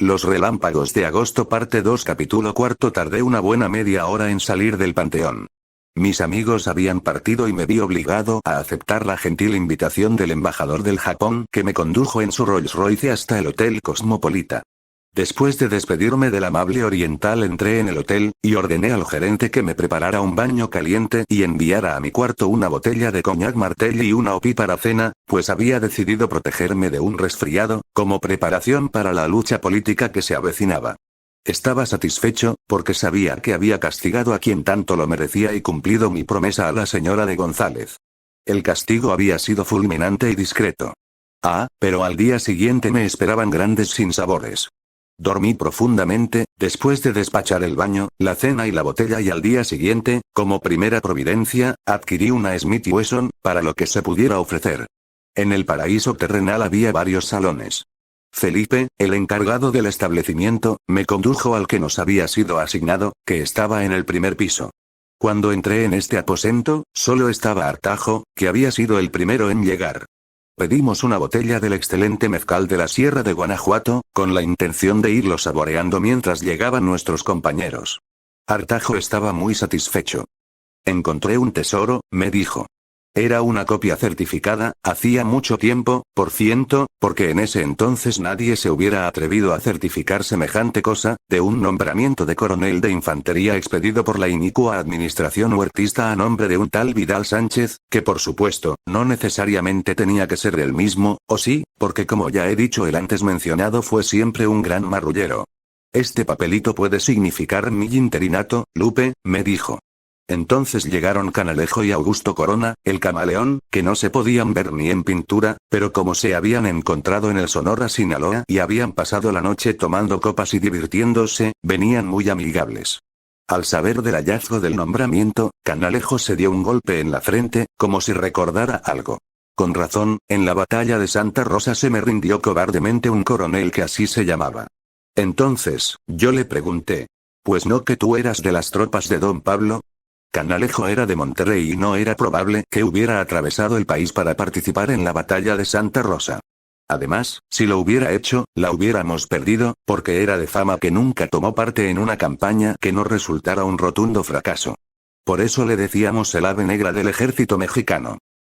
Los relámpagos de agosto parte 2 capítulo cuarto. Tardé una buena media hora en salir del panteón. Mis amigos habían partido y me vi obligado a aceptar la gentil invitación del embajador del Japón que me condujo en su Rolls Royce hasta el Hotel Cosmopolita. Después de despedirme del amable oriental entré en el hotel, y ordené al gerente que me preparara un baño caliente y enviara a mi cuarto una botella de coñac Martell y una OPI para cena, pues había decidido protegerme de un resfriado, como preparación para la lucha política que se avecinaba. Estaba satisfecho, porque sabía que había castigado a quien tanto lo merecía y cumplido mi promesa a la señora de González. El castigo había sido fulminante y discreto. Pero al día siguiente me esperaban grandes sinsabores. Dormí profundamente, después de despachar el baño, la cena y la botella, y al día siguiente, como primera providencia, adquirí una Smith & Wesson, para lo que se pudiera ofrecer. En el paraíso terrenal había varios salones. Felipe, el encargado del establecimiento, me condujo al que nos había sido asignado, que estaba en el primer piso. Cuando entré en este aposento, solo estaba Artajo, que había sido el primero en llegar. Pedimos una botella del excelente mezcal de la Sierra de Guanajuato, con la intención de irlo saboreando mientras llegaban nuestros compañeros. Artajo estaba muy satisfecho. Encontré un tesoro, me dijo. Era una copia certificada, hacía mucho tiempo, por ciento, porque en ese entonces nadie se hubiera atrevido a certificar semejante cosa, de un nombramiento de coronel de infantería expedido por la inicua administración huertista a nombre de un tal Vidal Sánchez, que por supuesto, no necesariamente tenía que ser el mismo, o sí, porque como ya he dicho el antes mencionado fue siempre un gran marrullero. Este papelito puede significar mi interinato, Lupe, me dijo. Entonces llegaron Canalejo y Augusto Corona, el camaleón, que no se podían ver ni en pintura, pero como se habían encontrado en el Sonora Sinaloa y habían pasado la noche tomando copas y divirtiéndose, venían muy amigables. Al saber del hallazgo del nombramiento, Canalejo se dio un golpe en la frente, como si recordara algo. Con razón, en la batalla de Santa Rosa se me rindió cobardemente un coronel que así se llamaba. Entonces, yo le pregunté. Pues no, que tú eras de las tropas de don Pablo. Canalejo era de Monterrey y no era probable que hubiera atravesado el país para participar en la batalla de Santa Rosa. Además, si lo hubiera hecho, la hubiéramos perdido, porque era de fama que nunca tomó parte en una campaña que no resultara un rotundo fracaso. Por eso le decíamos el ave negra del ejército mexicano.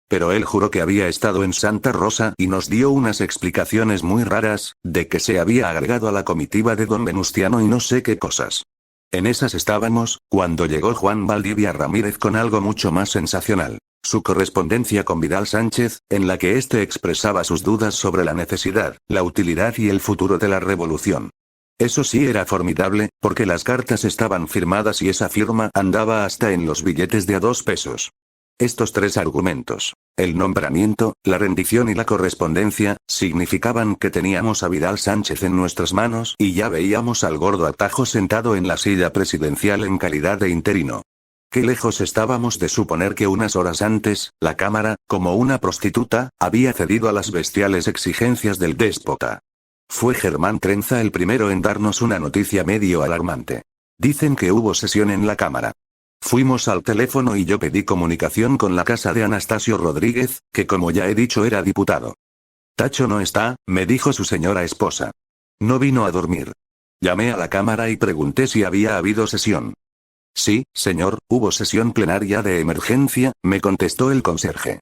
Pero él juró que había estado en Santa Rosa y nos dio unas explicaciones muy raras, de que se había agregado a la comitiva de don Venustiano y no sé qué cosas. En esas estábamos, cuando llegó Juan Valdivia Ramírez con algo mucho más sensacional. Su correspondencia con Vidal Sánchez, en la que éste expresaba sus dudas sobre la necesidad, la utilidad y el futuro de la revolución. Eso sí era formidable, porque las cartas estaban firmadas y esa firma andaba hasta en los billetes de a 2 pesos. Estos tres argumentos, el nombramiento, la rendición y la correspondencia, significaban que teníamos a Vidal Sánchez en nuestras manos y ya veíamos al gordo Artajo sentado en la silla presidencial en calidad de interino. Qué lejos estábamos de suponer que unas horas antes, la Cámara, como una prostituta, había cedido a las bestiales exigencias del déspota. Fue Germán Trenza el primero en darnos una noticia medio alarmante. Dicen que hubo sesión en la Cámara. Fuimos al teléfono y yo pedí comunicación con la casa de Anastasio Rodríguez, que como ya he dicho era diputado. Tacho no está, me dijo su señora esposa. No vino a dormir. Llamé a la Cámara y pregunté si había habido sesión. Sí, señor, hubo sesión plenaria de emergencia, me contestó el conserje.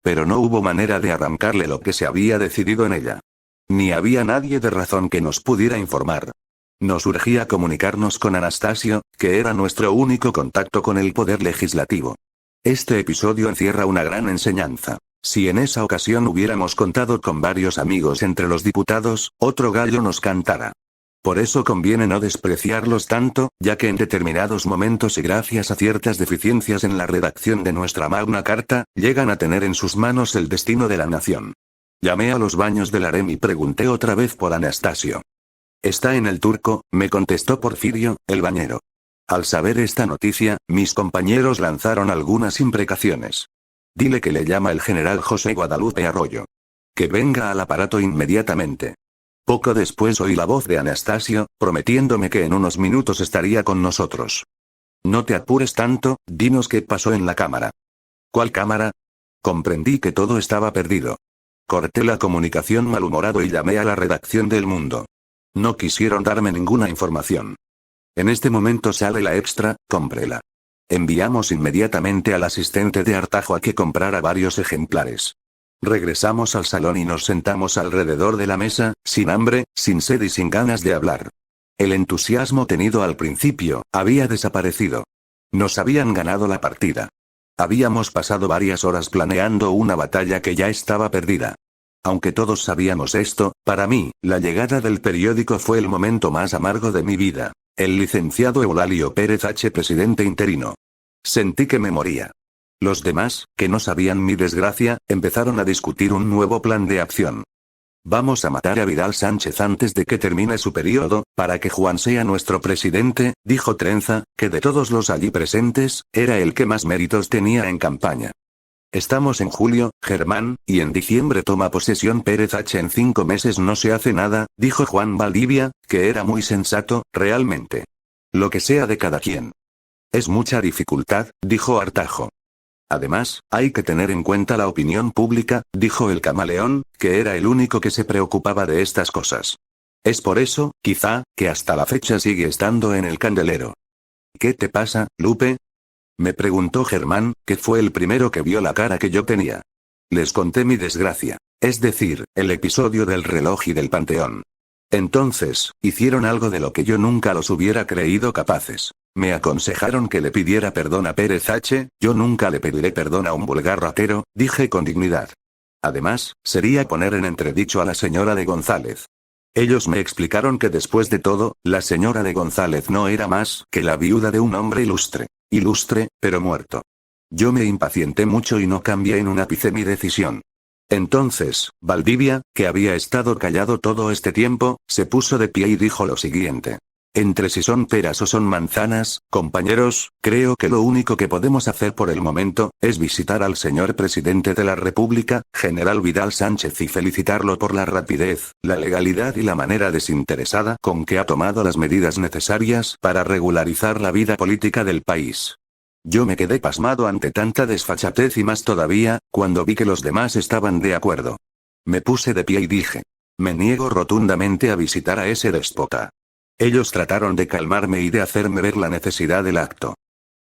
Pero no hubo manera de arrancarle lo que se había decidido en ella. Ni había nadie de razón que nos pudiera informar. Nos urgía comunicarnos con Anastasio, que era nuestro único contacto con el poder legislativo. Este episodio encierra una gran enseñanza. Si en esa ocasión hubiéramos contado con varios amigos entre los diputados, otro gallo nos cantara. Por eso conviene no despreciarlos tanto, ya que en determinados momentos y gracias a ciertas deficiencias en la redacción de nuestra Magna Carta, llegan a tener en sus manos el destino de la nación. Llamé a los baños del harem y pregunté otra vez por Anastasio. Está en el Turco, me contestó Porfirio, el bañero. Al saber esta noticia, mis compañeros lanzaron algunas imprecaciones. Dile que le llama el general José Guadalupe Arroyo. Que venga al aparato inmediatamente. Poco después oí la voz de Anastasio, prometiéndome que en unos minutos estaría con nosotros. No te apures tanto, dinos qué pasó en la Cámara. ¿Cuál Cámara? Comprendí que todo estaba perdido. Corté la comunicación malhumorado y llamé a la redacción del Mundo. No quisieron darme ninguna información. En este momento sale la extra, cómprela. Enviamos inmediatamente al asistente de Artajo a que comprara varios ejemplares. Regresamos al salón y nos sentamos alrededor de la mesa, sin hambre, sin sed y sin ganas de hablar. El entusiasmo tenido al principio, había desaparecido. Nos habían ganado la partida. Habíamos pasado varias horas planeando una batalla que ya estaba perdida. Aunque todos sabíamos esto, para mí, la llegada del periódico fue el momento más amargo de mi vida. El licenciado Eulalio Pérez H. presidente interino. Sentí que me moría. Los demás, que no sabían mi desgracia, empezaron a discutir un nuevo plan de acción. Vamos a matar a Vidal Sánchez antes de que termine su periodo, para que Juan sea nuestro presidente, dijo Trenza, que de todos los allí presentes, era el que más méritos tenía en campaña. Estamos en julio, Germán, y en diciembre toma posesión Pérez H. En 5 meses no se hace nada, dijo Juan Valdivia, que era muy sensato, realmente. Lo que sea de cada quien. Es mucha dificultad, dijo Artajo. Además, hay que tener en cuenta la opinión pública, dijo el camaleón, que era el único que se preocupaba de estas cosas. Es por eso, quizá, que hasta la fecha sigue estando en el candelero. ¿Qué te pasa, Lupe? Me preguntó Germán, que fue el primero que vio la cara que yo tenía. Les conté mi desgracia, es decir, el episodio del reloj y del panteón. Entonces, hicieron algo de lo que yo nunca los hubiera creído capaces. Me aconsejaron que le pidiera perdón a Pérez H., yo nunca le pediré perdón a un vulgar ratero, dije con dignidad. Además, sería poner en entredicho a la señora de González. Ellos me explicaron que después de todo, la señora de González no era más que la viuda de un hombre ilustre. Ilustre, pero muerto. Yo me impacienté mucho y no cambié en un ápice mi decisión. Entonces, Valdivia, que había estado callado todo este tiempo, se puso de pie y dijo lo siguiente. Entre si son peras o son manzanas, compañeros, creo que lo único que podemos hacer por el momento, es visitar al señor presidente de la República, general Vidal Sánchez, y felicitarlo por la rapidez, la legalidad y la manera desinteresada con que ha tomado las medidas necesarias para regularizar la vida política del país. Yo me quedé pasmado ante tanta desfachatez y más todavía, cuando vi que los demás estaban de acuerdo. Me puse de pie y dije. Me niego rotundamente a visitar a ese déspota. Ellos trataron de calmarme y de hacerme ver la necesidad del acto.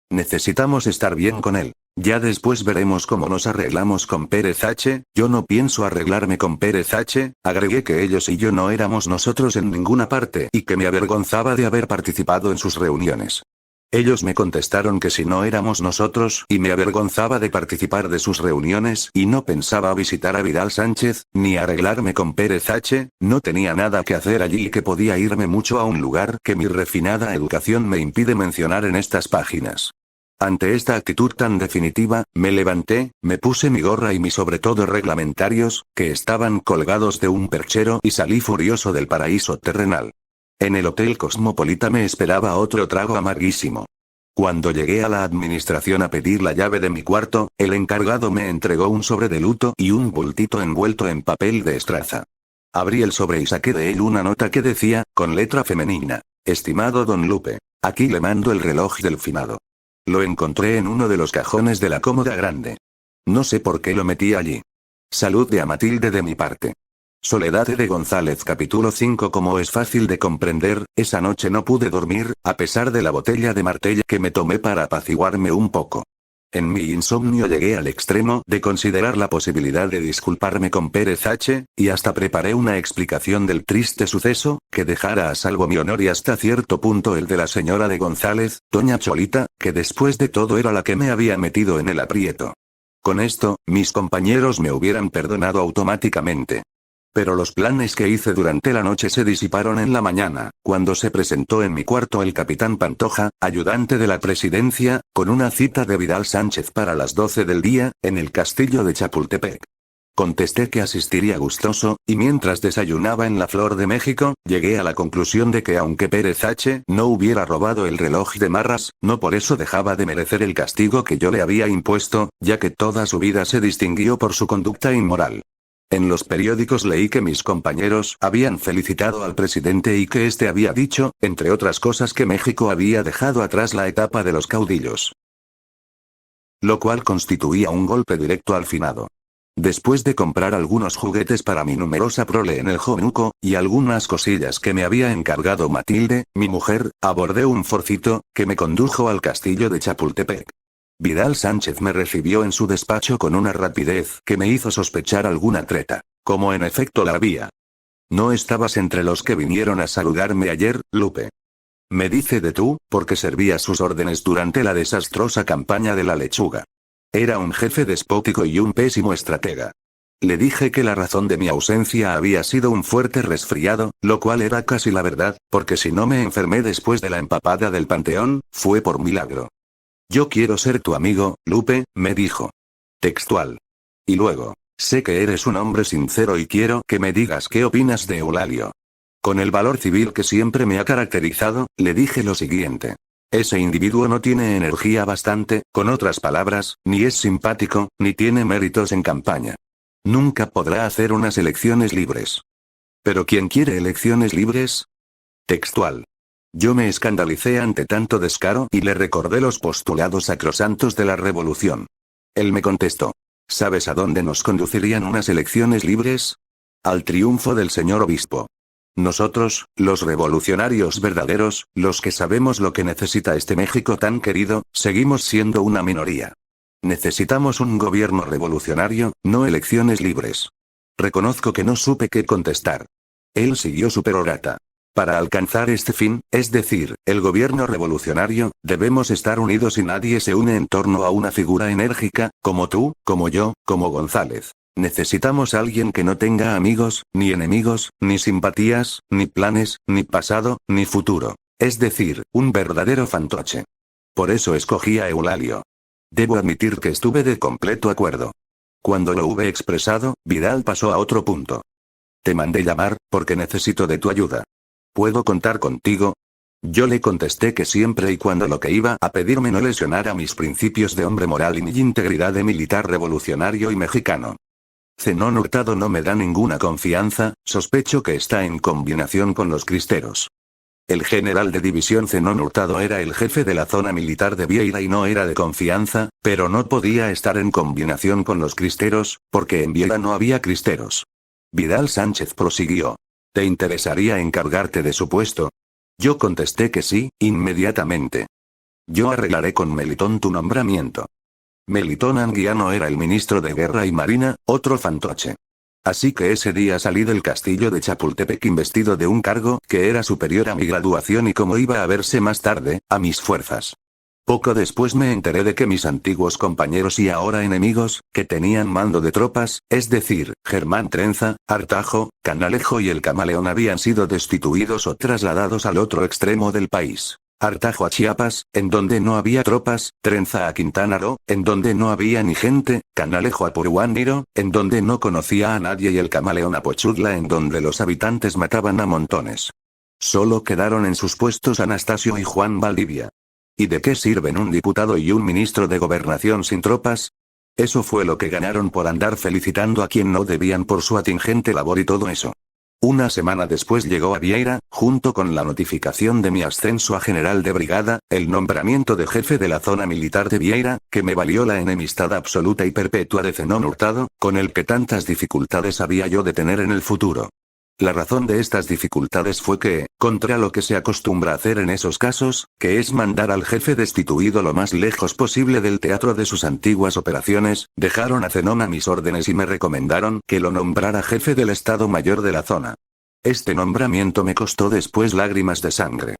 Necesitamos estar bien con él. Ya después veremos cómo nos arreglamos con Pérez H. Yo no pienso arreglarme con Pérez H., agregué que ellos y yo no éramos nosotros en ninguna parte y que me avergonzaba de haber participado en sus reuniones. Ellos me contestaron que si no éramos nosotros y me avergonzaba de participar de sus reuniones y no pensaba visitar a Vidal Sánchez, ni arreglarme con Pérez H., no tenía nada que hacer allí y que podía irme mucho a un lugar que mi refinada educación me impide mencionar en estas páginas. Ante esta actitud tan definitiva, me levanté, me puse mi gorra y mi sobretodo reglamentarios, que estaban colgados de un perchero, y salí furioso del paraíso terrenal. En el Hotel Cosmopolita me esperaba otro trago amarguísimo. Cuando llegué a la administración a pedir la llave de mi cuarto, el encargado me entregó un sobre de luto y un bultito envuelto en papel de estraza. Abrí el sobre y saqué de él una nota que decía, con letra femenina: Estimado don Lupe, aquí le mando el reloj del finado. Lo encontré en uno de los cajones de la cómoda grande. No sé por qué lo metí allí. Salud de a Matilde de mi parte. Soledad de González. Capítulo 5. Como es fácil de comprender, esa noche no pude dormir, a pesar de la botella de Martell que me tomé para apaciguarme un poco. En mi insomnio llegué al extremo de considerar la posibilidad de disculparme con Pérez H., y hasta preparé una explicación del triste suceso, que dejara a salvo mi honor y hasta cierto punto el de la señora de González, doña Cholita, que después de todo era la que me había metido en el aprieto. Con esto, mis compañeros me hubieran perdonado automáticamente. Pero los planes que hice durante la noche se disiparon en la mañana, cuando se presentó en mi cuarto el capitán Pantoja, ayudante de la presidencia, con una cita de Vidal Sánchez para las 12 del día, en el castillo de Chapultepec. Contesté que asistiría gustoso, y mientras desayunaba en la Flor de México, llegué a la conclusión de que aunque Pérez H. no hubiera robado el reloj de Marras, no por eso dejaba de merecer el castigo que yo le había impuesto, ya que toda su vida se distinguió por su conducta inmoral. En los periódicos leí que mis compañeros habían felicitado al presidente y que éste había dicho, entre otras cosas, que México había dejado atrás la etapa de los caudillos. Lo cual constituía un golpe directo al finado. Después de comprar algunos juguetes para mi numerosa prole en el Jonuco, y algunas cosillas que me había encargado Matilde, mi mujer, abordé un forcito, que me condujo al castillo de Chapultepec. Vidal Sánchez me recibió en su despacho con una rapidez que me hizo sospechar alguna treta, como en efecto la había. No estabas entre los que vinieron a saludarme ayer, Lupe. Me dice de tú, porque servía sus órdenes durante la desastrosa campaña de la lechuga. Era un jefe despótico y un pésimo estratega. Le dije que la razón de mi ausencia había sido un fuerte resfriado, lo cual era casi la verdad, porque si no me enfermé después de la empapada del Panteón, fue por milagro. Yo quiero ser tu amigo, Lupe, me dijo. Textual. Y luego, sé que eres un hombre sincero y quiero que me digas qué opinas de Eulalio. Con el valor civil que siempre me ha caracterizado, le dije lo siguiente. Ese individuo no tiene energía bastante, con otras palabras, ni es simpático, ni tiene méritos en campaña. Nunca podrá hacer unas elecciones libres. ¿Pero quién quiere elecciones libres? Textual. Yo me escandalicé ante tanto descaro y le recordé los postulados sacrosantos de la revolución. Él me contestó. ¿Sabes a dónde nos conducirían unas elecciones libres? Al triunfo del señor obispo. Nosotros, los revolucionarios verdaderos, los que sabemos lo que necesita este México tan querido, seguimos siendo una minoría. Necesitamos un gobierno revolucionario, no elecciones libres. Reconozco que no supe qué contestar. Él siguió su perorata. Para alcanzar este fin, es decir, el gobierno revolucionario, debemos estar unidos y nadie se une en torno a una figura enérgica, como tú, como yo, como González. Necesitamos alguien que no tenga amigos, ni enemigos, ni simpatías, ni planes, ni pasado, ni futuro. Es decir, un verdadero fantoche. Por eso escogí a Eulalio. Debo admitir que estuve de completo acuerdo. Cuando lo hube expresado, Vidal pasó a otro punto. Te mandé llamar, porque necesito de tu ayuda. ¿Puedo contar contigo? Yo le contesté que siempre y cuando lo que iba a pedirme no lesionara mis principios de hombre moral y mi integridad de militar revolucionario y mexicano. Zenón Hurtado no me da ninguna confianza, sospecho que está en combinación con los cristeros. El general de división Zenón Hurtado era el jefe de la zona militar de Vieira y no era de confianza, pero no podía estar en combinación con los cristeros, porque en Vieira no había cristeros. Vidal Sánchez prosiguió. ¿Te interesaría encargarte de su puesto? Yo contesté que sí, inmediatamente. Yo arreglaré con Melitón tu nombramiento. Melitón Anguiano era el ministro de Guerra y Marina, otro fantoche. Así que ese día salí del castillo de Chapultepec investido de un cargo que era superior a mi graduación y como iba a verse más tarde, a mis fuerzas. Poco después me enteré de que mis antiguos compañeros y ahora enemigos, que tenían mando de tropas, es decir, Germán Trenza, Artajo, Canalejo y el Camaleón habían sido destituidos o trasladados al otro extremo del país. Artajo a Chiapas, en donde no había tropas, Trenza a Quintana Roo, en donde no había ni gente, Canalejo a Puruándiro, en donde no conocía a nadie y el Camaleón a Pochutla en donde los habitantes mataban a montones. Solo quedaron en sus puestos Anastasio y Juan Valdivia. ¿Y de qué sirven un diputado y un ministro de gobernación sin tropas? Eso fue lo que ganaron por andar felicitando a quien no debían por su atingente labor y todo eso. Una semana después llegó a Vieira, junto con la notificación de mi ascenso a general de brigada, el nombramiento de jefe de la zona militar de Vieira, que me valió la enemistad absoluta y perpetua de Zenón Hurtado, con el que tantas dificultades había yo de tener en el futuro. La razón de estas dificultades fue que, contra lo que se acostumbra hacer en esos casos, que es mandar al jefe destituido lo más lejos posible del teatro de sus antiguas operaciones, dejaron a Zenón a mis órdenes y me recomendaron que lo nombrara jefe del Estado Mayor de la zona. Este nombramiento me costó después lágrimas de sangre.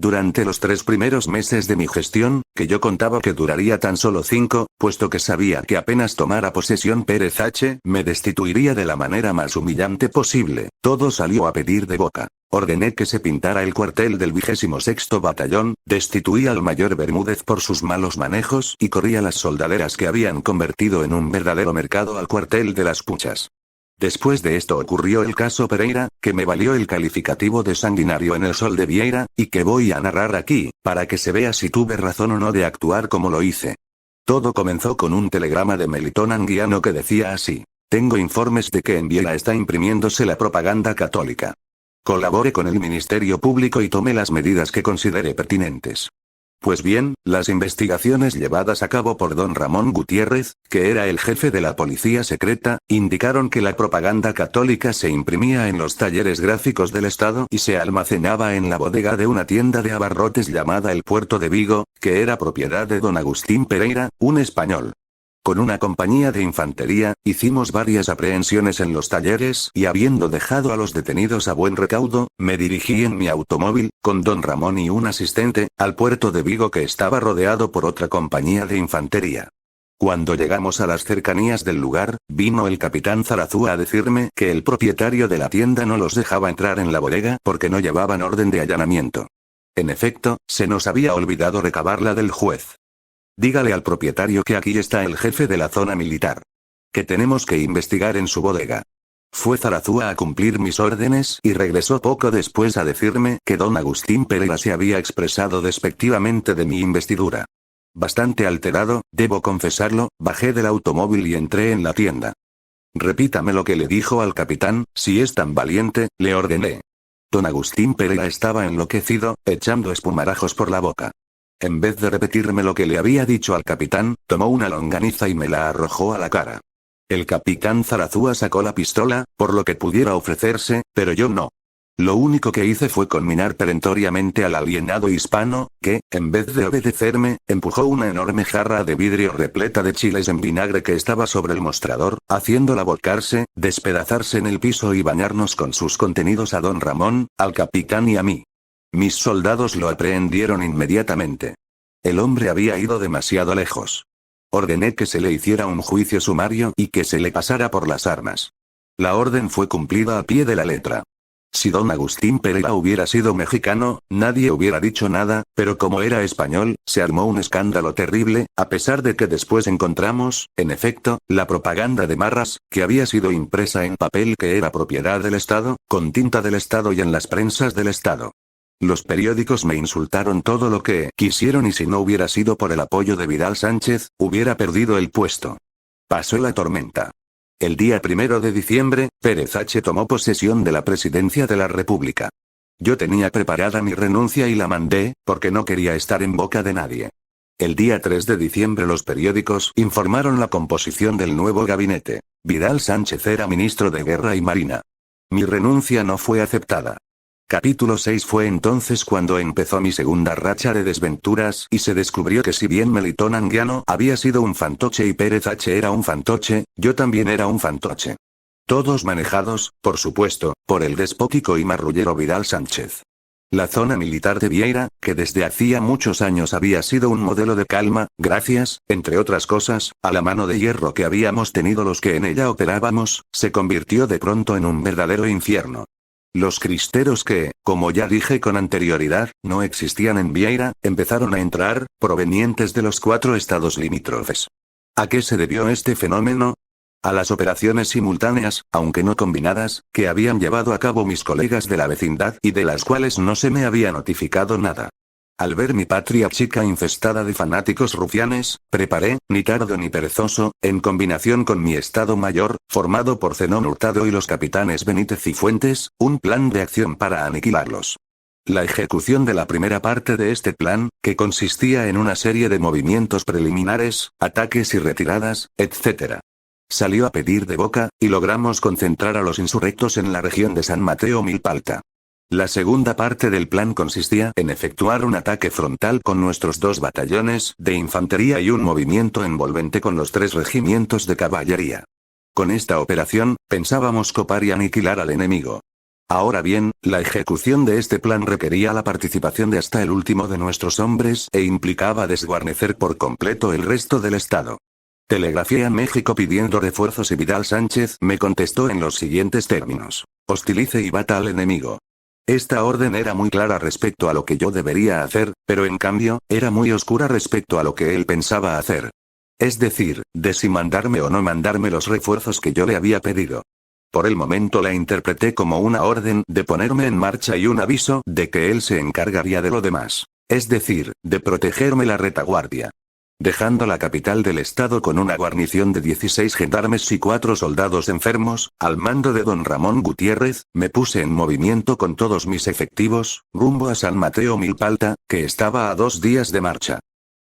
Durante los 3 primeros meses de mi gestión, que yo contaba que duraría tan solo 5, puesto que sabía que apenas tomara posesión Pérez H. me destituiría de la manera más humillante posible, todo salió a pedir de boca. Ordené que se pintara el cuartel del 26º Batallón, destituí al mayor Bermúdez por sus malos manejos y corrí a las soldaderas que habían convertido en un verdadero mercado al cuartel de las Puchas. Después de esto ocurrió el caso Pereira, que me valió el calificativo de sanguinario en el Sol de Vieira, y que voy a narrar aquí, para que se vea si tuve razón o no de actuar como lo hice. Todo comenzó con un telegrama de Melitón Anguiano que decía así. Tengo informes de que en Vieira está imprimiéndose la propaganda católica. Colabore con el Ministerio Público y tome las medidas que considere pertinentes. Pues bien, las investigaciones llevadas a cabo por don Ramón Gutiérrez, que era el jefe de la policía secreta, indicaron que la propaganda católica se imprimía en los talleres gráficos del Estado y se almacenaba en la bodega de una tienda de abarrotes llamada El Puerto de Vigo, que era propiedad de don Agustín Pereira, un español. Con una compañía de infantería, hicimos varias aprehensiones en los talleres y habiendo dejado a los detenidos a buen recaudo, me dirigí en mi automóvil, con don Ramón y un asistente, al puerto de Vigo que estaba rodeado por otra compañía de infantería. Cuando llegamos a las cercanías del lugar, vino el capitán Zarazúa a decirme que el propietario de la tienda no los dejaba entrar en la bodega porque no llevaban orden de allanamiento. En efecto, se nos había olvidado recabarla del juez. Dígale al propietario que aquí está el jefe de la zona militar. Que tenemos que investigar en su bodega. Fue Zarazúa a cumplir mis órdenes y regresó poco después a decirme que don Agustín Pereira se había expresado despectivamente de mi investidura. Bastante alterado, debo confesarlo, bajé del automóvil y entré en la tienda. Repítame lo que le dijo al capitán, si es tan valiente, le ordené. Don Agustín Pereira estaba enloquecido, echando espumarajos por la boca. En vez de repetirme lo que le había dicho al capitán, tomó una longaniza y me la arrojó a la cara. El capitán Zarazúa sacó la pistola, por lo que pudiera ofrecerse, pero yo no. Lo único que hice fue conminar perentoriamente al alienado hispano, que, en vez de obedecerme, empujó una enorme jarra de vidrio repleta de chiles en vinagre que estaba sobre el mostrador, haciéndola volcarse, despedazarse en el piso y bañarnos con sus contenidos a don Ramón, al capitán y a mí. Mis soldados lo aprehendieron inmediatamente. El hombre había ido demasiado lejos. Ordené que se le hiciera un juicio sumario y que se le pasara por las armas. La orden fue cumplida a pie de la letra. Si don Agustín Pereira hubiera sido mexicano, nadie hubiera dicho nada, pero como era español, se armó un escándalo terrible, a pesar de que después encontramos, en efecto, la propaganda de Marras, que había sido impresa en papel que era propiedad del Estado, con tinta del Estado y en las prensas del Estado. Los periódicos me insultaron todo lo que quisieron y si no hubiera sido por el apoyo de Vidal Sánchez, hubiera perdido el puesto. Pasó la tormenta. El día 1 de diciembre, Pérez H. tomó posesión de la presidencia de la República. Yo tenía preparada mi renuncia y la mandé, porque no quería estar en boca de nadie. El día 3 de diciembre los periódicos informaron la composición del nuevo gabinete. Vidal Sánchez era ministro de Guerra y Marina. Mi renuncia no fue aceptada. Capítulo 6 fue entonces cuando empezó mi segunda racha de desventuras y se descubrió que si bien Melitón Anguiano había sido un fantoche y Pérez H. era un fantoche, yo también era un fantoche. Todos manejados, por supuesto, por el despótico y marrullero Vidal Sánchez. La zona militar de Vieira, que desde hacía muchos años había sido un modelo de calma, gracias, entre otras cosas, a la mano de hierro que habíamos tenido los que en ella operábamos, se convirtió de pronto en un verdadero infierno. Los cristeros que, como ya dije con anterioridad, no existían en Vieira, empezaron a entrar, provenientes de los 4 estados limítrofes. ¿A qué se debió este fenómeno? A las operaciones simultáneas, aunque no combinadas, que habían llevado a cabo mis colegas de la vecindad y de las cuales no se me había notificado nada. Al ver mi patria chica infestada de fanáticos rufianes, preparé, ni tardo ni perezoso, en combinación con mi Estado Mayor, formado por Zenón Hurtado y los capitanes Benítez y Fuentes, un plan de acción para aniquilarlos. La ejecución de la primera parte de este plan, que consistía en una serie de movimientos preliminares, ataques y retiradas, etc. Salió a pedir de boca, y logramos concentrar a los insurrectos en la región de San Mateo Milpalta. La segunda parte del plan consistía en efectuar un ataque frontal con nuestros 2 batallones de infantería y un movimiento envolvente con los 3 regimientos de caballería. Con esta operación, pensábamos copar y aniquilar al enemigo. Ahora bien, la ejecución de este plan requería la participación de hasta el último de nuestros hombres e implicaba desguarnecer por completo el resto del Estado. Telegrafié a México pidiendo refuerzos y Vidal Sánchez me contestó en los siguientes términos: hostilice y bata al enemigo. Esta orden era muy clara respecto a lo que yo debería hacer, pero en cambio, era muy oscura respecto a lo que él pensaba hacer. Es decir, de si mandarme o no mandarme los refuerzos que yo le había pedido. Por el momento la interpreté como una orden de ponerme en marcha y un aviso de que él se encargaría de lo demás. Es decir, de protegerme la retaguardia. Dejando la capital del estado con una guarnición de 16 gendarmes y 4 soldados enfermos, al mando de don Ramón Gutiérrez, me puse en movimiento con todos mis efectivos, rumbo a San Mateo Milpalta, que estaba a 2 días de marcha.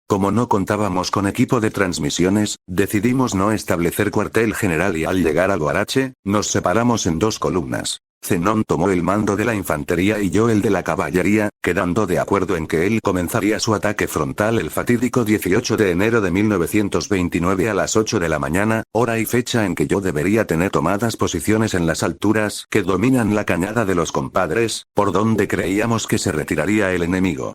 Como no contábamos con equipo de transmisiones, decidimos no establecer cuartel general y al llegar a Guarache, nos separamos en 2 columnas. Zenón tomó el mando de la infantería y yo el de la caballería, quedando de acuerdo en que él comenzaría su ataque frontal el fatídico 18 de enero de 1929 a las 8 de la mañana, hora y fecha en que yo debería tener tomadas posiciones en las alturas que dominan la cañada de los compadres, por donde creíamos que se retiraría el enemigo.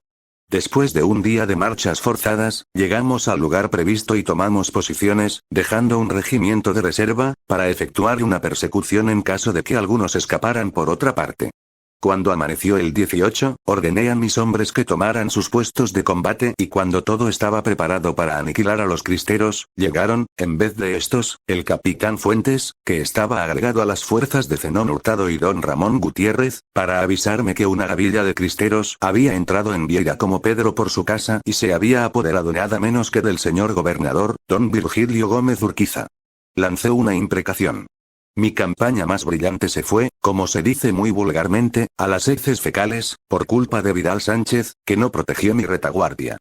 Después de un día de marchas forzadas, llegamos al lugar previsto y tomamos posiciones, dejando un regimiento de reserva, para efectuar una persecución en caso de que algunos escaparan por otra parte. Cuando amaneció el 18, ordené a mis hombres que tomaran sus puestos de combate y cuando todo estaba preparado para aniquilar a los cristeros, llegaron, en vez de estos, el capitán Fuentes, que estaba agregado a las fuerzas de Zenón Hurtado y don Ramón Gutiérrez, para avisarme que una gavilla de cristeros había entrado en Vieira como Pedro por su casa y se había apoderado nada menos que del señor gobernador, don Virgilio Gómez Urquiza. Lancé una imprecación. Mi campaña más brillante se fue, como se dice muy vulgarmente, a las heces fecales, por culpa de Vidal Sánchez, que no protegió mi retaguardia.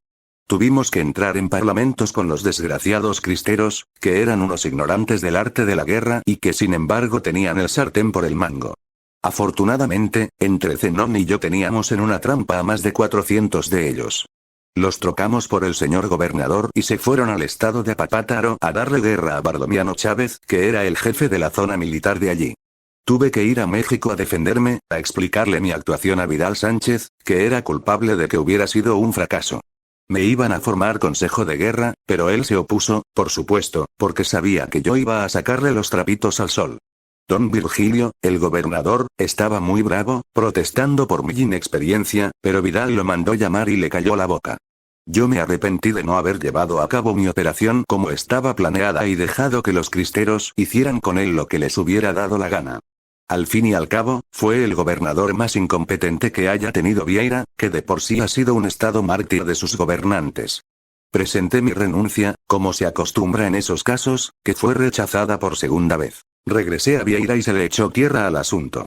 Tuvimos que entrar en parlamentos con los desgraciados cristeros, que eran unos ignorantes del arte de la guerra y que sin embargo tenían el sartén por el mango. Afortunadamente, entre Zenón y yo teníamos en una trampa a más de 400 de ellos. Los trocamos por el señor gobernador y se fueron al estado de Apapátaro a darle guerra a Bardomiano Chávez, que era el jefe de la zona militar de allí. Tuve que ir a México a defenderme, a explicarle mi actuación a Vidal Sánchez, que era culpable de que hubiera sido un fracaso. Me iban a formar consejo de guerra, pero él se opuso, por supuesto, porque sabía que yo iba a sacarle los trapitos al sol. Don Virgilio, el gobernador, estaba muy bravo, protestando por mi inexperiencia, pero Vidal lo mandó llamar y le calló la boca. Yo me arrepentí de no haber llevado a cabo mi operación como estaba planeada y dejado que los cristeros hicieran con él lo que les hubiera dado la gana. Al fin y al cabo, fue el gobernador más incompetente que haya tenido Vieira, que de por sí ha sido un estado mártir de sus gobernantes. Presenté mi renuncia, como se acostumbra en esos casos, que fue rechazada por segunda vez. Regresé a Vieira y se le echó tierra al asunto.